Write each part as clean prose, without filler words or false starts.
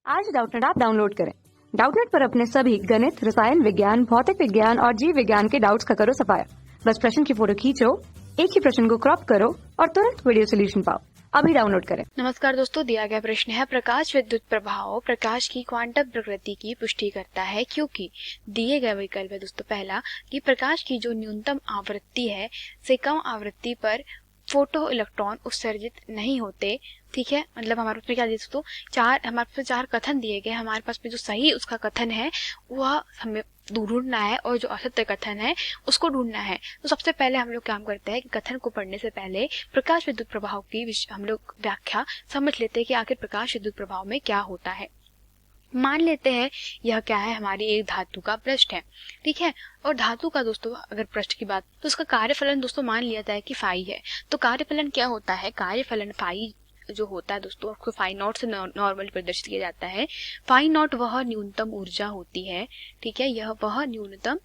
आज Doubtnut app download करें। Doubtnut पर अपने सभी गणित, रसायन विज्ञान, भौतिक विज्ञान और जीव विज्ञान के डाउट्स का करो सफाया। बस प्रश्न की फोटो खींचो, एक ही प्रश्न को क्रॉप करो और तुरंत वीडियो सोल्यूशन पाओ। अभी डाउनलोड करें। नमस्कार दोस्तों, दिया गया प्रश्न है प्रकाश विद्युत प्रभाव प्रकाश की क्वांटम प्रकृति की पुष्टि करता है क्योंकि दिए गए विकल्प है दोस्तों पहला कि प्रकाश की जो न्यूनतम आवृत्ति है से कम आवृत्ति पर फोटो इलेक्ट्रॉन उत्सर्जित नहीं होते। ठीक है, मतलब हमारे पास में क्या दिए दोस्तों, हमारे पास चार कथन दिए गए। हमारे पास में जो सही उसका कथन है वह हमें ढूंढना है और जो असत्य कथन है उसको ढूंढना है। तो सबसे पहले हम लोग काम करते हैं कि कथन को पढ़ने से पहले प्रकाश विद्युत प्रभाव की हम लोग व्याख्या समझ लेते हैं कि आखिर प्रकाश विद्युत प्रभाव में क्या होता है। मान लेते हैं यह क्या है, हमारी एक धातु का पृष्ठ है। ठीक है, और धातु का दोस्तों अगर पृष्ठ की बात तो उसका कार्यफलन दोस्तों मान लिया जाए कि फाई है। तो कार्यफलन क्या होता है, कार्यफलन फाई जो होता है दोस्तों उसको फाई नॉट से नॉर्मली प्रदर्शित किया जाता है। फाई नॉट वह न्यूनतम ऊर्जा होती है। ठीक है, यह वह न्यूनतम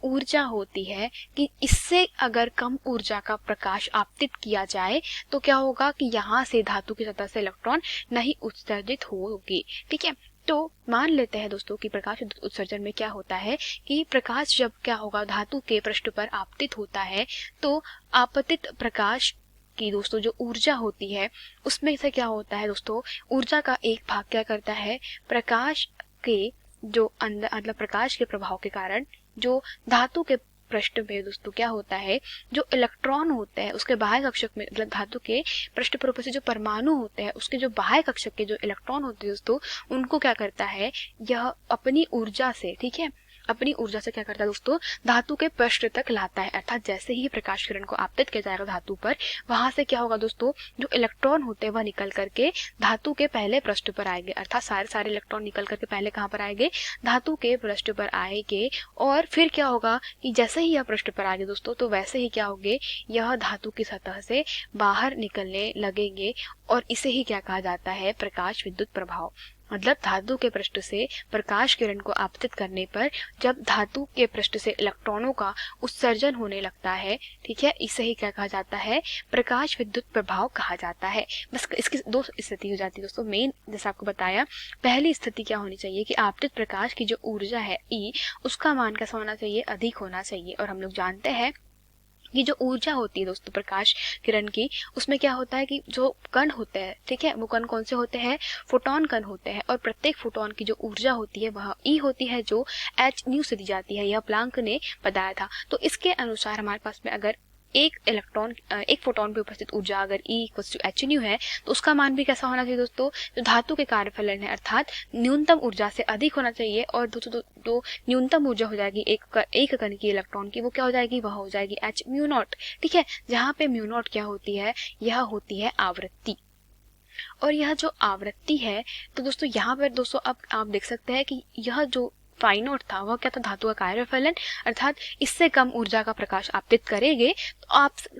ऊर्जा होती है कि इससे अगर कम ऊर्जा का प्रकाश आपतित किया जाए तो क्या होगा कि यहाँ से धातु की सतह से इलेक्ट्रॉन नहीं उत्सर्जित होगी। ठीक है, तो मान लेते हैं दोस्तों कि प्रकाश उत्सर्जन में क्या होता है कि प्रकाश जब क्या होगा धातु के पृष्ठ पर आपतित होता है तो आपतित प्रकाश की दोस्तों जो ऊर्जा होती है उसमें से क्या होता है दोस्तों, ऊर्जा का एक भाग क्या करता है, प्रकाश के जो अंदर मतलब प्रकाश के प्रभाव के कारण जो धातु के पृष्ठ में दोस्तों क्या होता है, जो इलेक्ट्रॉन होते हैं उसके बाह्य कक्षक में मतलब धातु के पृष्ठ पर उपस्थित जो परमाणु होते हैं उसके जो बाह्य कक्षक के जो इलेक्ट्रॉन होते हैं दोस्तों उनको क्या करता है, यह अपनी ऊर्जा से, ठीक है, अपनी ऊर्जा से क्या करता है दोस्तों, धातु के पृष्ठ तक लाता है। अर्थात जैसे ही प्रकाश किरण को आपतित किया जाएगा धातु पर, वहां से क्या होगा दोस्तों, जो इलेक्ट्रॉन होते हैं वह निकल करके धातु के पहले पृष्ठ पर आएंगे। अर्थात सारे इलेक्ट्रॉन निकल करके पहले कहाँ पर आएंगे, धातु के पृष्ठ पर आएंगे। और फिर क्या होगा कि जैसे ही यह पृष्ठ पर आएंगे दोस्तों तो वैसे ही क्या होंगे, यह धातु की सतह से बाहर निकलने लगेंगे। और इसे ही क्या कहा जाता है, प्रकाश विद्युत प्रभाव। मतलब धातु के पृष्ठ से प्रकाश किरण को आपतित करने पर जब धातु के पृष्ठ से इलेक्ट्रॉनों का उत्सर्जन होने लगता है, ठीक है, इसे ही क्या कहा जाता है, प्रकाश विद्युत प्रभाव कहा जाता है। बस इसकी दो स्थिति हो जाती है दोस्तों मेन, जैसे आपको बताया। पहली स्थिति क्या होनी चाहिए कि आपतित प्रकाश की जो ऊर्जा है ई, उसका मान कैसा होना चाहिए, अधिक होना चाहिए। और हम लोग जानते हैं ये जो ऊर्जा होती है दोस्तों प्रकाश किरण की, उसमें क्या होता है कि जो कण होते हैं, ठीक है, वो कण कौन से होते हैं, फोटोन कण होते हैं। और प्रत्येक फोटोन की जो ऊर्जा होती है वह ई होती है जो एच न्यू से दी जाती है। यह प्लांक ने बताया था। तो इसके अनुसार हमारे पास में अगर एक फोटोन पे उपस्थित ऊर्जा अगर E equals to h nu है तो उसका मान भी कैसा होना चाहिए दोस्तों, जो धातु के कार्यफलन है अर्थात न्यूनतम ऊर्जा से अधिक होना चाहिए। और जो न्यूनतम ऊर्जा हो जाएगी एक कण की इलेक्ट्रॉन की, वो क्या हो जाएगी, वह हो जाएगी एच म्यू नॉट। ठीक है, जहाँ पे म्यू नॉट क्या होती है, यह होती है आवृत्ति। और यह जो आवृत्ति है तो दोस्तों यहाँ पर दोस्तों अब आप देख सकते हैं कि यह जो फाई नॉट था वह क्या था, धातु का कार्यफलन। अर्थात इससे कम ऊर्जा का प्रकाश आपतित करेंगे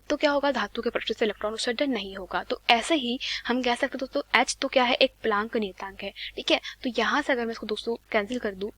तो क्या होगा, धातु के पृष्ठ से इलेक्ट्रॉन उत्सर्जन नहीं होगा। तो ऐसे ही हम कह सकते दोस्तों एच तो क्या है, एक प्लांक नियतांक है। ठीक है, तो यहाँ से अगर मैं इसको दोस्तों कैंसिल कर दूं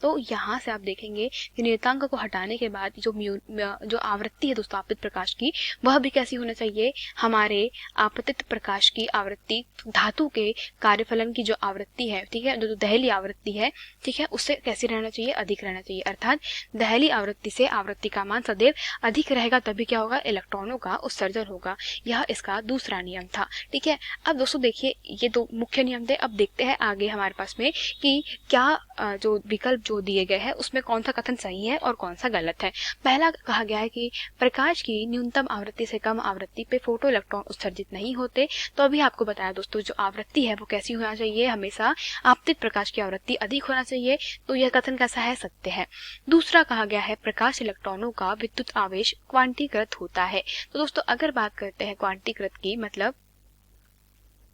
तो यहाँ से आप देखेंगे कि नियतांक को हटाने के बाद जो आवृत्ति है दोस्तों आपतित प्रकाश की, वह भी कैसी होनी चाहिए, हमारे आपतित प्रकाश की आवृत्ति धातु के कार्यफलन की जो आवृत्ति है, ठीक है, जो दहली आवृत्ति है, ठीक है, उससे कैसी रहना चाहिए, अधिक रहना चाहिए। अर्थात दहली आवृत्ति से आवृत्ति का मान सदैव अधिक रहेगा, तभी क्या होगा, इलेक्ट्रॉनों का उत्सर्जन होगा। यह इसका दूसरा नियम था। ठीक है, अब दोस्तों देखिए ये दो मुख्य नियम थे। अब देखते हैं आगे हमारे पास में कि क्या जो विकल्प जो दिए गए हैं उसमें कौन सा कथन सही है और कौन सा गलत है। पहला कहा गया है कि प्रकाश की न्यूनतम आवृत्ति से कम आवृत्ति पे फोटो इलेक्ट्रॉन उत्सर्जित नहीं होते। तो अभी आपको बताया दोस्तों जो आवृत्ति है वो कैसी होना चाहिए, हमेशा आपतित प्रकाश की आवृत्ति अधिक होना चाहिए। तो यह कथन कैसा है, सत्य है। दूसरा कहा गया है प्रकाश इलेक्ट्रॉनों का विद्युत आवेश क्वांटीकृत होता है। तो दोस्तों अगर बात करते हैं क्वांटीकृत की, मतलब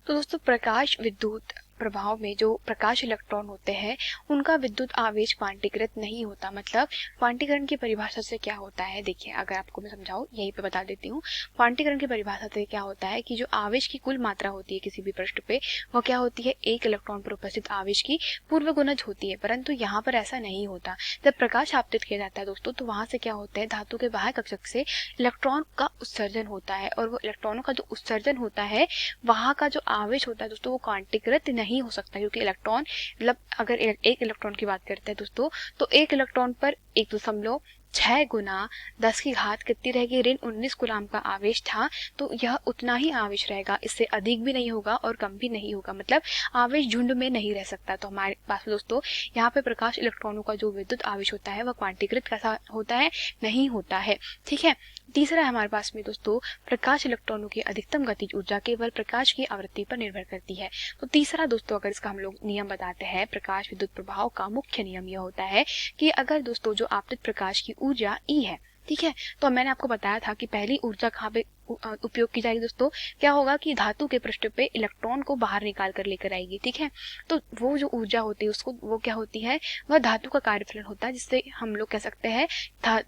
तो दोस्तों प्रकाश विद्युत प्रभाव में जो प्रकाश इलेक्ट्रॉन होते हैं उनका विद्युत आवेश क्वांटीकृत नहीं होता। मतलब क्वांटीकरण की परिभाषा से क्या होता है, देखिए अगर आपको मैं समझाऊं यहीं पे बता देती हूँ। क्वांटीकरण की परिभाषा से क्या होता है कि जो आवेश की कुल मात्रा होती है किसी भी पृष्ठ पे, वह क्या होती है, एक इलेक्ट्रॉन पर उपस्थित आवेश की पूर्व गुणज होती है। परंतु यहाँ पर ऐसा नहीं होता। जब प्रकाश आपतित किया जाता है दोस्तों तो वहां से क्या होता है, धातु के बाह्य कक्षक से इलेक्ट्रॉन का उत्सर्जन होता है। और वो इलेक्ट्रॉनों का जो उत्सर्जन होता है वहां का जो आवेश होता है दोस्तों वो क्वांटीकृत नहीं नहीं हो सकता, क्योंकि इलेक्ट्रॉन मतलब अगर एक इलेक्ट्रॉन की बात करते हैं दोस्तों, तो एक इलेक्ट्रॉन पर 1.6 गुना 10 की घात कितनी रहेगी, ऋण 19 कूलाम का आवेश था, तो यह उतना ही आवेश रहेगा, इससे अधिक भी नहीं होगा और कम भी नहीं होगा, मतलब आवेश झुंड में नहीं रह सकता। तो हमारे पास दोस्तों यहाँ पे प्रकाश इलेक्ट्रॉनों का जो विद्युत आवेश होता है वह क्वांटीकृत कैसा होता है, नहीं होता है। ठीक है, तीसरा है हमारे पास में दोस्तों, प्रकाश इलेक्ट्रॉनों की अधिकतम गतिज ऊर्जा केवल प्रकाश की आवृत्ति पर निर्भर करती है। तो तीसरा दोस्तों, अगर इसका हम लोग नियम बताते हैं प्रकाश विद्युत प्रभाव का, मुख्य नियम यह होता है कि अगर दोस्तों जो आपतित प्रकाश की ऊर्जा E है, ठीक है, तो मैंने आपको बताया था कि पहली ऊर्जा कहाँ पे उपयोग की जाएगी दोस्तों, क्या होगा कि धातु के पृष्ठ पे इलेक्ट्रॉन को बाहर निकाल कर लेकर आएगी। ठीक है, तो वो जो ऊर्जा होती है उसको वो क्या होती है, वह धातु का कार्यफलन होता है, जिससे हम लोग कह सकते हैं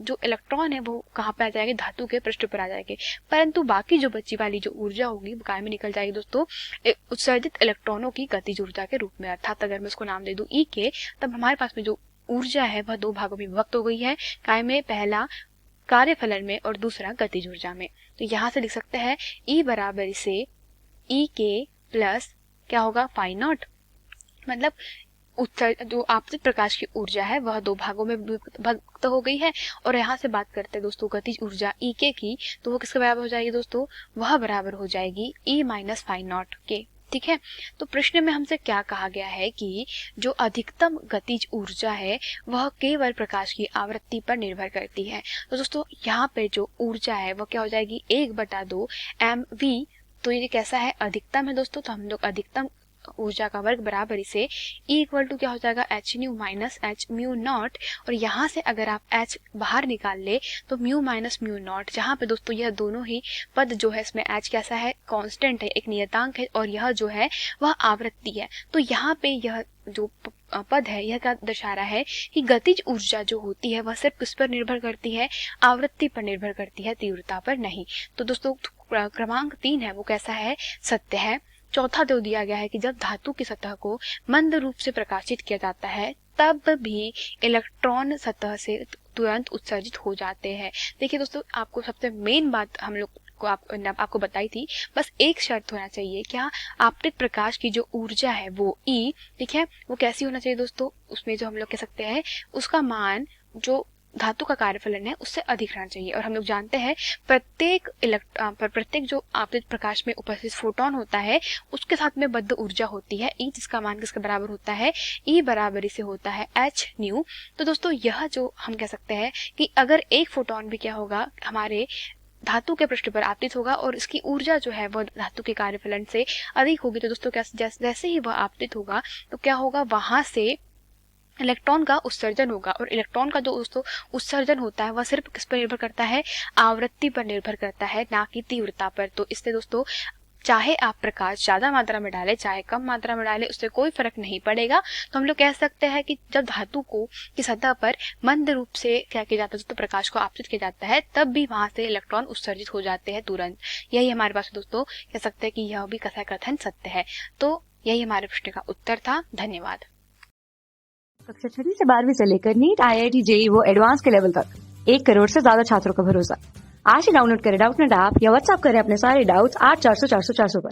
जो इलेक्ट्रॉन है वो कहाँ पे आ जाएंगे, धातु के पृष्ठ पर आ जाएंगे। परंतु बाकी जो बची वाली जो ऊर्जा होगी वो काय में निकल जाएगी दोस्तों, उत्सर्जित इलेक्ट्रॉनों की गतिज ऊर्जा के रूप में। अर्थात अगर मैं इसको नाम दे दूं E के, तब हमारे पास में जो ऊर्जा है वह दो भागों में विभक्त हो गई है, काय में, पहला कार्यफलन में और दूसरा गतिज ऊर्जा में। तो यहाँ से लिख सकते हैं E बराबर से E के प्लस क्या होगा, फाई नॉट, मतलब जो आपतित प्रकाश की ऊर्जा है वह दो भागों में विभक्त हो गई है। और यहाँ से बात करते हैं दोस्तों गतिज ऊर्जा E के की, तो वो किसके बराबर हो जाएगी दोस्तों, वह बराबर हो जाएगी E माइनस फाई नॉट के। ठीक है, तो प्रश्न में हमसे क्या कहा गया है कि जो अधिकतम गतिज ऊर्जा है वह केवल प्रकाश की आवृत्ति पर निर्भर करती है। तो दोस्तों यहाँ पे जो ऊर्जा है वह क्या हो जाएगी, 1/2 mv। तो ये कैसा है, अधिकतम है दोस्तों, तो हम लोग अधिकतम ऊर्जा का वर्ग बराबर इसे E इक्वल टू क्या हो जाएगा, H new minus H mu naught. और यहाँ से अगर आप H बाहर निकाल ले तो म्यू माइनस म्यू नॉट, जहाँ पे दोस्तों यह दोनों ही पद जो है इसमें H कैसा है, कांस्टेंट है, एक नियतांक है, और यह जो है वह आवृत्ति है। तो यहाँ पे यह जो पद है यह क्या दर्शा रहा है कि गतिज ऊर्जा जो होती है वह सिर्फ किस पर निर्भर करती है, आवृत्ति पर निर्भर करती है, तीव्रता पर नहीं। तो दोस्तों क्रमांक 3 है वो कैसा है, सत्य है। चौथा दो दिया गया है कि जब धातु की सतह को मंद रूप से प्रकाशित किया जाता है तब भी इलेक्ट्रॉन सतह से तुरंत उत्सर्जित हो जाते हैं। देखिए दोस्तों, आपको सबसे मेन बात हम लोग को आपको बताई थी, बस एक शर्त होना चाहिए, क्या, आपतित प्रकाश की जो ऊर्जा है वो E, ठीक है, वो कैसी होना चाहिए दोस्तों, उसमें जो हम लोग कह सकते हैं उसका मान जो धातु का कार्यफलन है उससे अधिक रहना चाहिए। और हम लोग जानते हैं प्रत्येक जो आपतित प्रकाश में उपस्थित फोटोन होता है उसके साथ में बद्ध ऊर्जा होती है E, जिसका मान किसके बराबर होता है, E बराबर से होता है h न्यू। तो दोस्तों यह जो हम कह सकते हैं कि अगर एक फोटोन भी क्या होगा, हमारे धातु के पृष्ठ पर आपतित होगा और इसकी ऊर्जा जो है वह धातु के कार्यफलन से अधिक होगी, तो दोस्तों जैसे ही वह आपतित होगा तो क्या होगा, वहां से इलेक्ट्रॉन का उत्सर्जन होगा। और इलेक्ट्रॉन का जो दोस्तों उत्सर्जन होता है वह सिर्फ किस पर निर्भर करता है, आवृत्ति पर निर्भर करता है, ना कि तीव्रता पर। तो इससे दोस्तों चाहे आप प्रकाश ज्यादा मात्रा में डालें चाहे कम मात्रा में डालें उससे कोई फर्क नहीं पड़ेगा। तो हम लोग कह सकते हैं कि जब धातु को की सतह पर मंद रूप से क्या किया जाता है, तो प्रकाश को आपतित किया जाता है, तब भी वहां से इलेक्ट्रॉन उत्सर्जित हो जाते हैं तुरंत। यही हमारे पास दोस्तों कह सकते हैं कि यह भी कथन सत्य है। तो यही हमारे प्रश्न का उत्तर था। धन्यवाद। कक्षा 6 से 12वीं से लेकर नीट, IIT, JEE वो एडवांस के लेवल तक 1 करोड़ से ज्यादा छात्रों का भरोसा। आज ही डाउनलोड करें डाउटनेट ऐप या व्हाट्सएप करें अपने सारे डाउट्स 8400 400 400 पर।